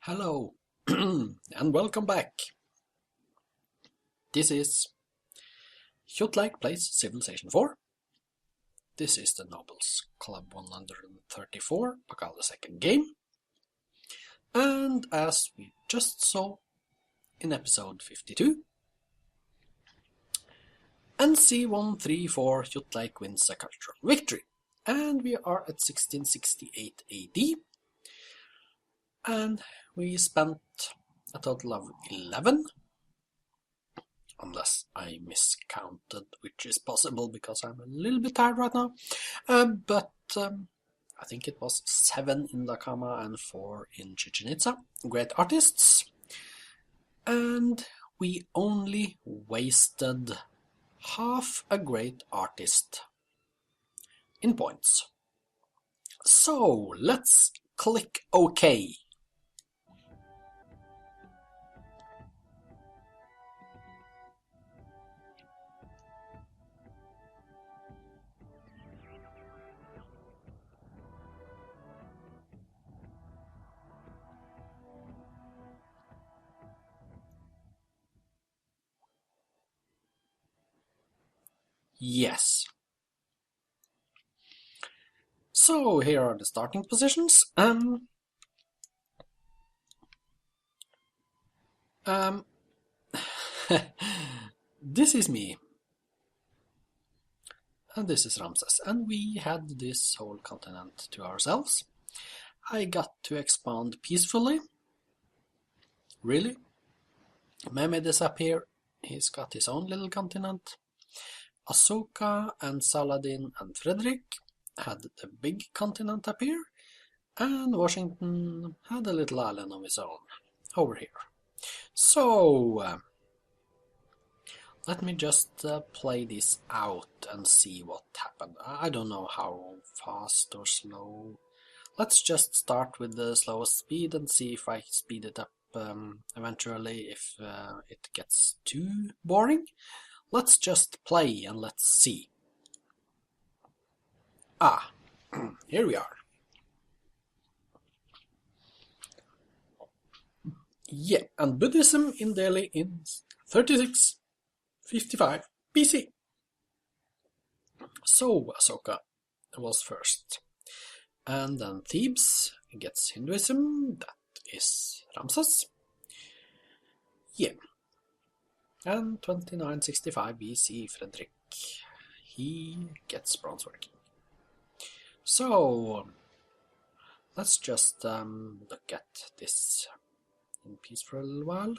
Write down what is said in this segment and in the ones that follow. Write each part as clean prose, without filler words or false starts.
Hello and welcome back. This is Kjotleik plays Civilization IV. This is the Nobles Club 134, Macabre second game. And as we just saw in episode 52, NC134 Kjotleik wins a cultural victory. And we are at 1668 AD. And we spent a total of 11, unless I miscounted, which is possible because I'm a little bit tired right now. But I think it was 7 in La Cama and 4 in Chichen Itza. Great artists. And we only wasted half a great artist in points. So let's click OK. Yes. So here are the starting positions. This is me. And this is Ramses. And we had this whole continent to ourselves. I got to expand peacefully. Really? Mehmed is up here. He's got his own little continent. Ahsoka and Saladin and Frederick had the big continent up here, and Washington had a little island of his own over here. So, let me just play this out and see what happened. I don't know how fast or slow. Let's just start with the slowest speed and see if I speed it up eventually if it gets too boring. Let's just play and let's see. Here we are. Yeah, and Buddhism in Delhi in 3655 BC. So Ahsoka was first. And then Thebes gets Hinduism, that is Ramses. Yeah. And 2965 BC, Frederick, he gets bronze working. So, let's just look at this in peace for a little while.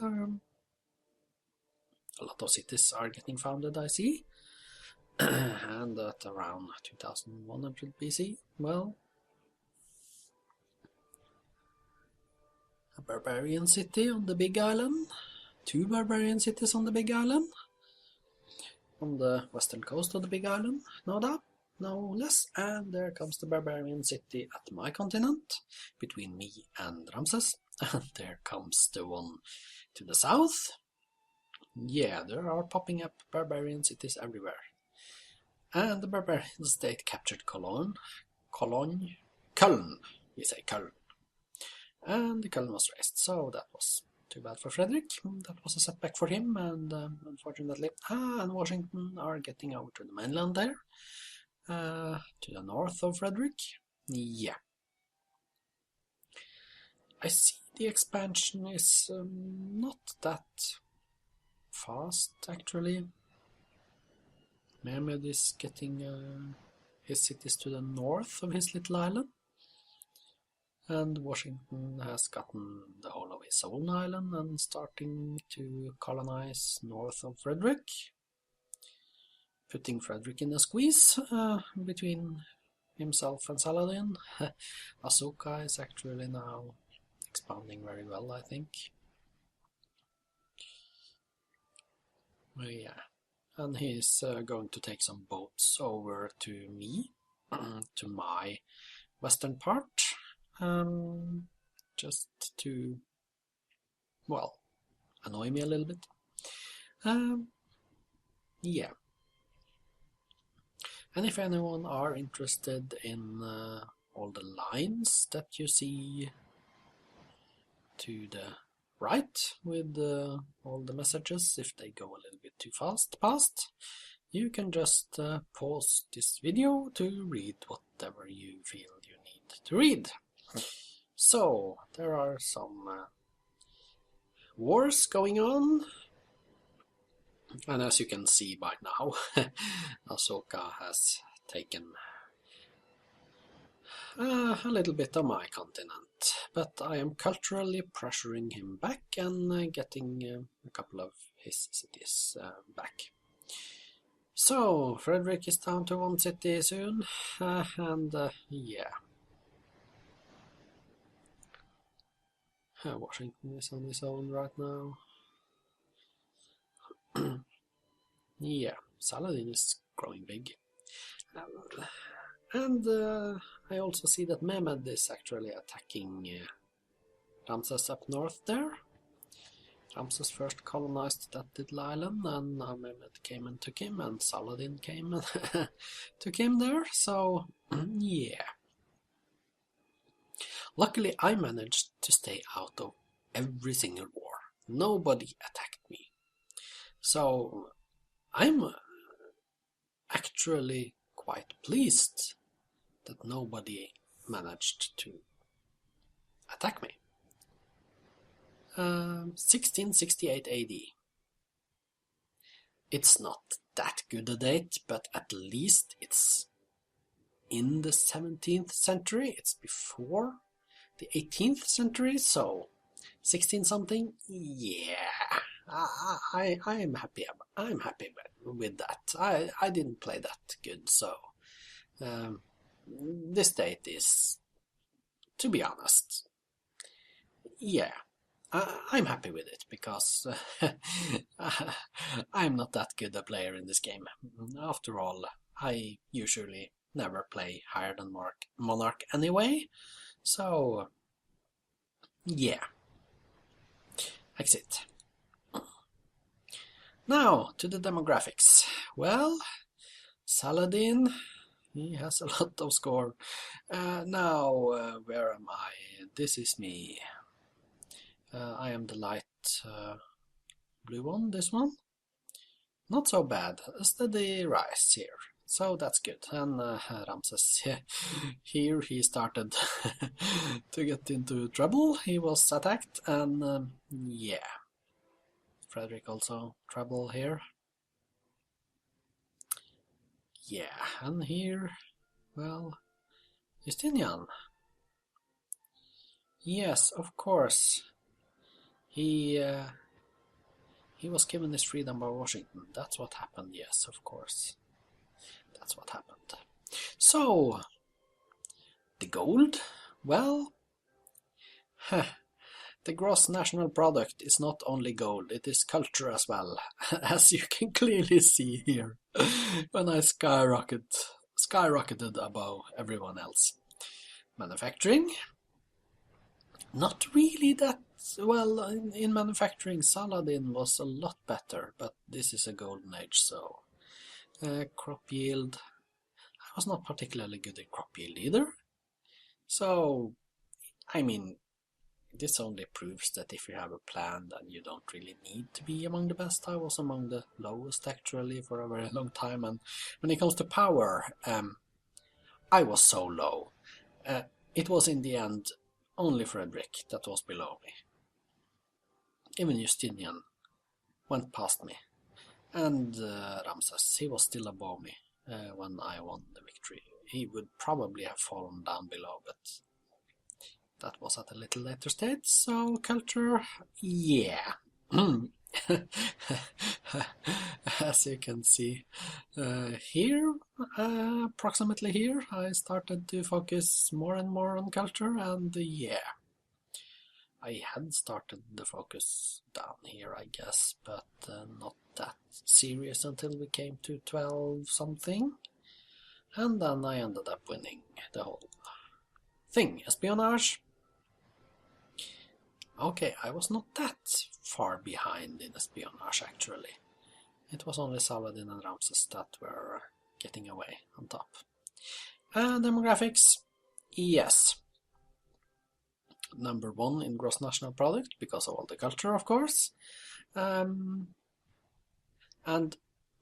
A lot of cities are getting founded, I see. And at around 2100 BC, well, a barbarian city on the big island. 2 barbarian cities on the big island. On the western coast of the big island, no doubt, no less. And there comes the barbarian city at my continent, between me and Ramses. And there comes the one to the south. Yeah, there are popping up barbarian cities everywhere. And the barbarian state captured Köln, we say Köln. And the Köln was raised, so that was too bad for Frederick. That was a setback for him, and unfortunately, and Washington are getting over to the mainland there, to the north of Frederick. Yeah. I see the expansion is not that fast, actually. Mehmed is getting his cities to the north of his little island. And Washington has gotten the whole of his own island and starting to colonize north of Frederick. Putting Frederick in a squeeze between himself and Saladin. Ahsoka is actually now expanding very well, I think. Yeah. And he's going to take some boats over to me, to my western part. Just to, well, annoy me a little bit. Yeah. And if anyone are interested in all the lines that you see to the right with all the messages if they go a little bit too fast past. You can just pause this video to read whatever you feel you need to read. So, there are some wars going on, and as you can see by now, Ahsoka has taken a little bit of my continent, but I am culturally pressuring him back and getting a couple of his cities back. So, Frederick is down to 1 city soon, and yeah. Washington is on his own right now. Yeah, Saladin is growing big. And I also see that Mehmed is actually attacking Ramses up north there. Ramses first colonized that little island, and Mehmed came and took him, and Saladin came and took him there, so yeah. Luckily I managed to stay out of every single war. Nobody attacked me. So I'm actually quite pleased that nobody managed to attack me. 1668 AD. It's not that good a date, but at least it's in the 17th century. It's before the 18th century, so 16 something. Yeah, I am happy. I'm happy with that. I didn't play that good, so this date is, to be honest, yeah. I'm happy with it, because I'm not that good a player in this game. After all, I usually never play higher than Monarch anyway, so yeah. Exit. Now, to the demographics. Well, Saladin, he has a lot of score. Now, where am I? This is me. I am the light blue one, this one. Not so bad, a steady rise here, so that's good. And Ramses, here he started to get into trouble. He was attacked, and yeah. Frederick also trouble here. Yeah, and here, well, Justinian. Yes, of course. He was given his freedom by Washington. That's what happened, yes, of course. That's what happened. So, the gold? Well, the gross national product is not only gold, it is culture as well, as you can clearly see here, when I skyrocketed above everyone else. Manufacturing? Not really that well. In manufacturing, Saladin was a lot better, but this is a golden age, so crop yield, I was not particularly good at crop yield either, so I mean, this only proves that if you have a plan, then you don't really need to be among the best. I was among the lowest actually for a very long time, and when it comes to power, I was so low. It was in the end only Frederick that was below me. Even Justinian went past me, and Ramses, he was still above me when I won the victory. He would probably have fallen down below, but that was at a little later stage. So culture, yeah. As you can see here, approximately here, I started to focus more and more on culture, and yeah, I had started the focus down here, I guess, but not that serious until we came to 12 something, and then I ended up winning the whole thing. Espionage. Okay, I was not that far behind in espionage actually. It was only Saladin and Ramses that were getting away on top. Demographics, yes. #1 in gross national product because of all the culture, of course. And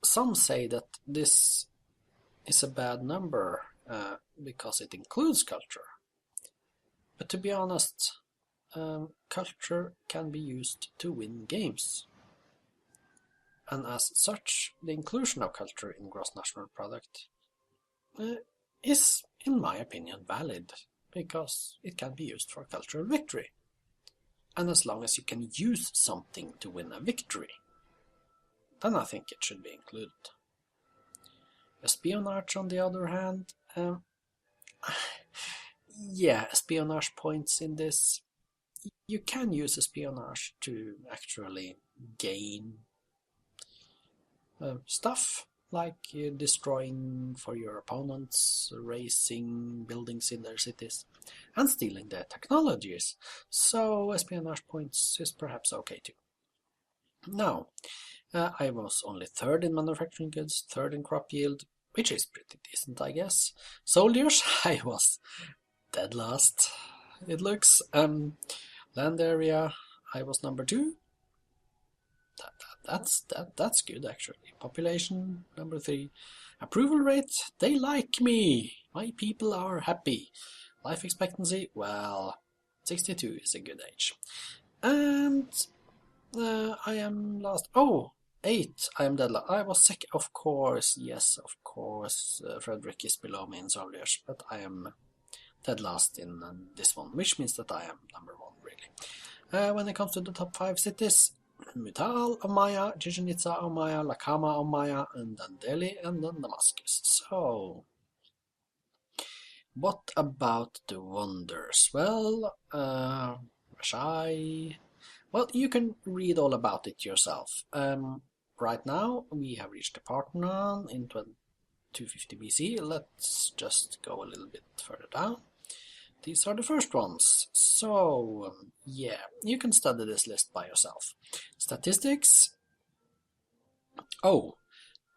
some say that this is a bad number because it includes culture. But to be honest, culture can be used to win games. And as such, the inclusion of culture in gross national product is, in my opinion, valid, because it can be used for cultural victory. And as long as you can use something to win a victory, then I think it should be included. Espionage, on the other hand, yeah, espionage points in this. You can use espionage to actually gain stuff, like destroying for your opponents, razing buildings in their cities, and stealing their technologies. So espionage points is perhaps okay too. Now, I was only 3rd in manufacturing goods, 3rd in crop yield, which is pretty decent, I guess. Soldiers, I was dead last, it looks. Land area, I was number 2. That's good, actually. Population, number 3. Approval rate, they like me. My people are happy. Life expectancy, well, 62 is a good age. And I am last. Oh, 8. I am dead last. I was second, of course. Yes, of course. Frederick is below me in soldiers, but I am dead last in this one, which means that I am number 1, really. When it comes to the top 5 cities, Mutal of Maya, Chichen Itza of Maya, Lakama of Maya, and then Delhi, and then Damascus. So, what about the wonders? Well, Rashai. Well, you can read all about it yourself. Right now, we have reached the Parthenon in 250 BC. Let's just go a little bit further down. These are the first ones. So, yeah, you can study this list by yourself. Statistics. Oh,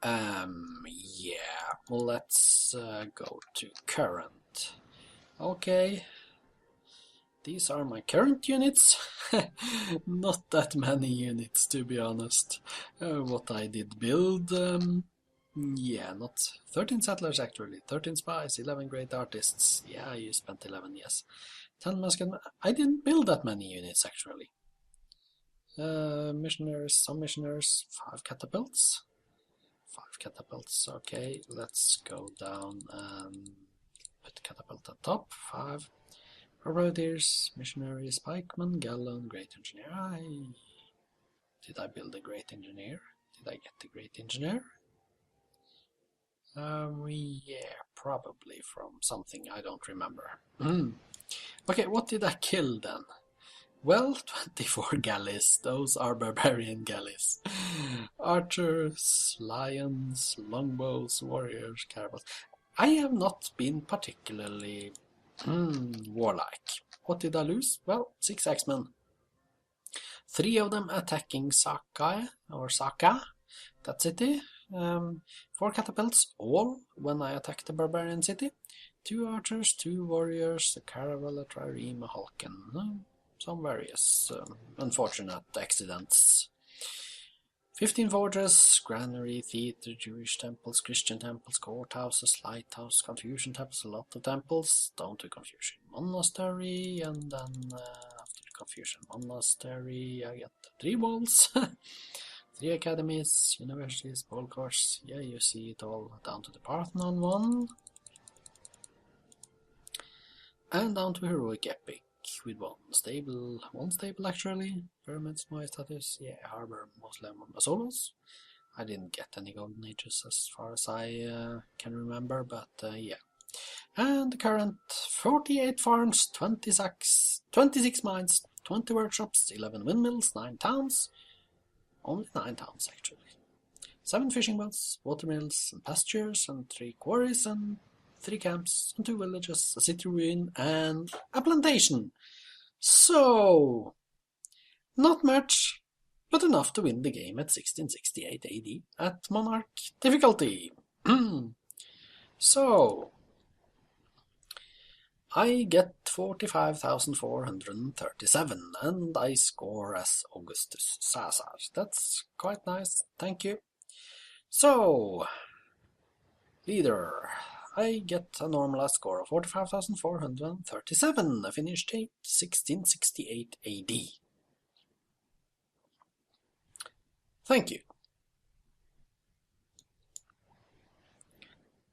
yeah, let's go to current. Okay, these are my current units. Not that many units, to be honest. What I did build, yeah, not 13 settlers actually, 13 spies, 11 great artists. Yeah, you spent 11, yes. 10 musketmen. I didn't build that many units actually. Missionaries, some missionaries, 5 catapults. 5 catapults, okay, let's go down and put catapult at top, 5. Grenadiers, missionaries, pikemen, gallon, great engineer. Did I build a great engineer? Did I get the great engineer? Yeah, probably from something I don't remember. Okay, what did I kill then? Well, 24 galleys. Those are barbarian galleys. Archers, lions, longbows, warriors, caravels. I have not been particularly warlike. What did I lose? Well, 6 X-Men. 3 of them attacking Saka, that city. 4 catapults, all when I attacked the barbarian city. 2 archers, 2 warriors, a caravel, a trireme, a halken. Some various unfortunate accidents. 15 forges, granary, theater, Jewish temples, Christian temples, courthouses, lighthouse, Confucian temples, a lot of temples, down to Confucian monastery, and then after the Confucian monastery I get 3 walls, 3 academies, universities, ball course. Yeah, you see it all down to the Parthenon one. And down to heroic epic with one stable actually. Pyramids, Maestatis, yeah, harbor, Muslim, Masolos. I didn't get any golden ages as far as I can remember, but yeah. And the current 48 farms, 26 mines, 20 workshops, 11 windmills, 9 towns. Only 9 towns actually. 7 fishing boats, watermills, and pastures, and 3 quarries, and 3 camps, and 2 villages, a city ruin, and a plantation. So, not much, but enough to win the game at 1668 AD at Monarch difficulty. So, I get 45,437, and I score as Augustus Caesar. That's quite nice, thank you. So, leader, I get a normalized score of 45,437, a finish date 1668 AD. Thank you.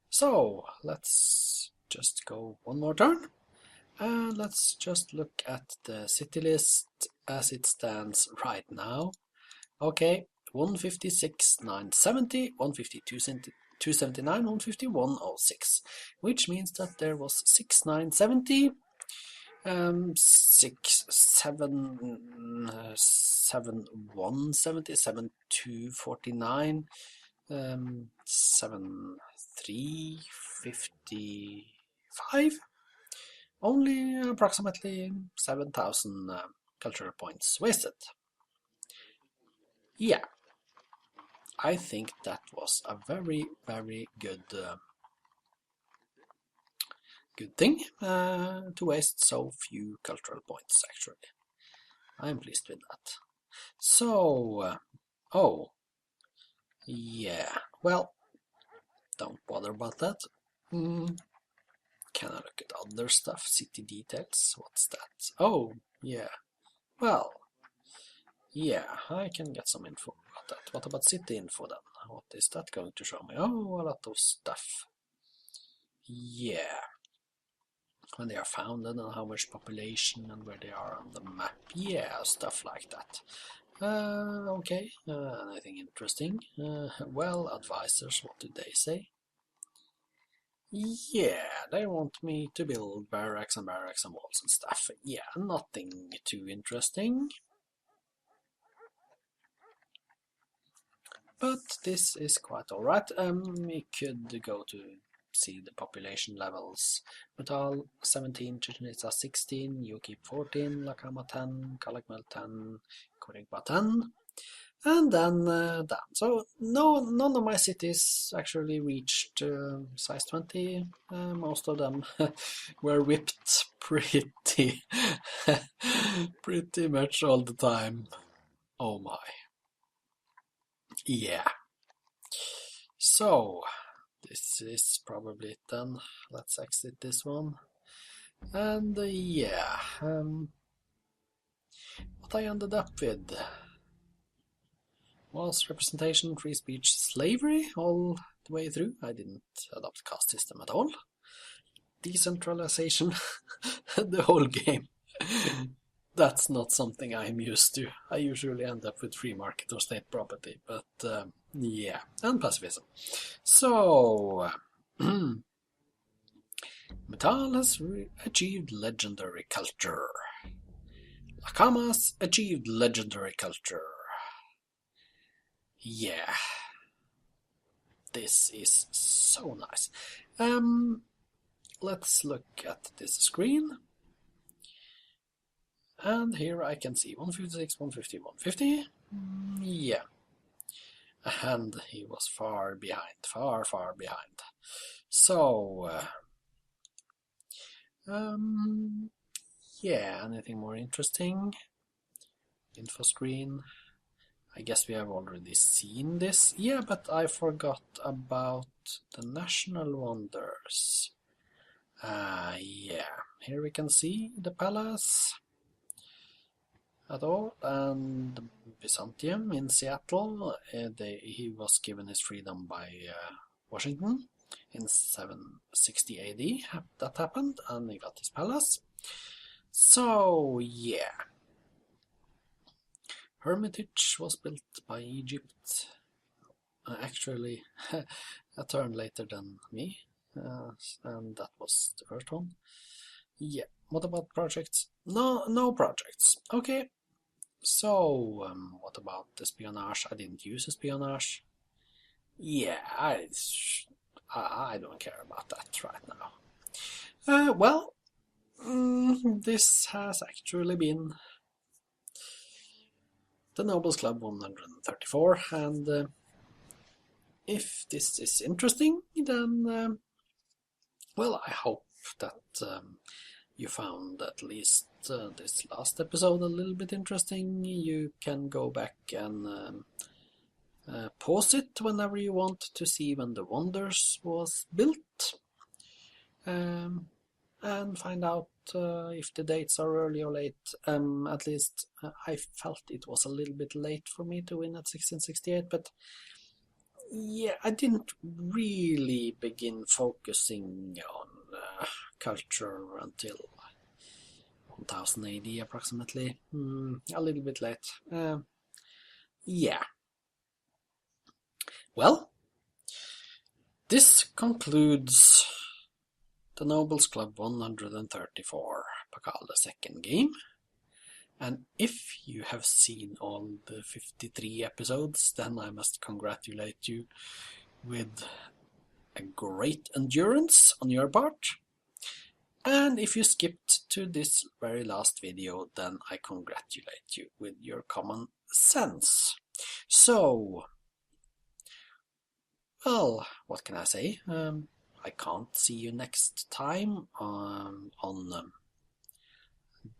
So, let's just go one more turn. And let's just look at the city list as it stands right now. Okay, 156, 970, 152, 279, 151, 06, which means that there was 6, 970, 6, 7, 7, 170, 7, 249, 7, 3, 55. Only approximately 7,000 cultural points wasted. Yeah, I think that was a very, very good thing to waste so few cultural points, actually. I'm pleased with that. So, oh, yeah, well, don't bother about that. Can I look at other stuff? City details, what's that? Oh, yeah, well, yeah, I can get some info about that. What about city info then? What is that going to show me? Oh, a lot of stuff. Yeah. When they are founded and how much population and where they are on the map. Yeah, stuff like that. Okay, anything interesting? Well, advisors, what do they say? Yeah, they want me to build barracks and walls and stuff. Yeah, nothing too interesting. But this is quite alright. We could go to see the population levels. Metal 17, Chichen Itza 16, Yuki 14, Lakama 10, Kalakmel 10, Korigba 10, and then down. So none of my cities actually reached size 20. Most of them were whipped pretty pretty much all the time. Oh my. Yeah. So, this is probably it then. Let's exit this one. And yeah, what I ended up with was representation, free speech, slavery all the way through. I didn't adopt caste system at all. Decentralization, the whole game. That's not something I'm used to. I usually end up with free market or state property, but yeah, and pacifism. So, Metal has achieved legendary culture. Lakamas achieved legendary culture. Yeah, this is so nice. Let's look at this screen. And here I can see 156, 150, 150. Yeah. And he was far behind, far behind. So, yeah, anything more interesting? Info screen. I guess we have already seen this. Yeah, but I forgot about the national wonders. Yeah, here we can see the palace at all, and Byzantium in Seattle. He was given his freedom by Washington in 760 AD. That happened, and he got his palace. So yeah, Hermitage was built by Egypt. Actually, a turn later than me, and that was the first one. Yeah. What about projects? No projects. Okay. So, what about espionage? I didn't use espionage. Yeah, I don't care about that right now. Well, this has actually been the Nobles Club 134, and if this is interesting, then, well, I hope that you found at least this last episode a little bit interesting, you can go back and pause it whenever you want to see when the Wonders was built, and find out if the dates are early or late. At least I felt it was a little bit late for me to win at 1668, but yeah, I didn't really begin focusing on culture until 1000 AD approximately. A little bit late. Yeah. Well, this concludes the Nobles Club 134, Macabre the second game. And if you have seen all the 53 episodes, then I must congratulate you with a great endurance on your part. And if you skipped to this very last video, then I congratulate you with your common sense. So, well, what can I say? I can't see you next time on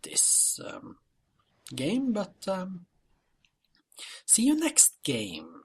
this game, but see you next game.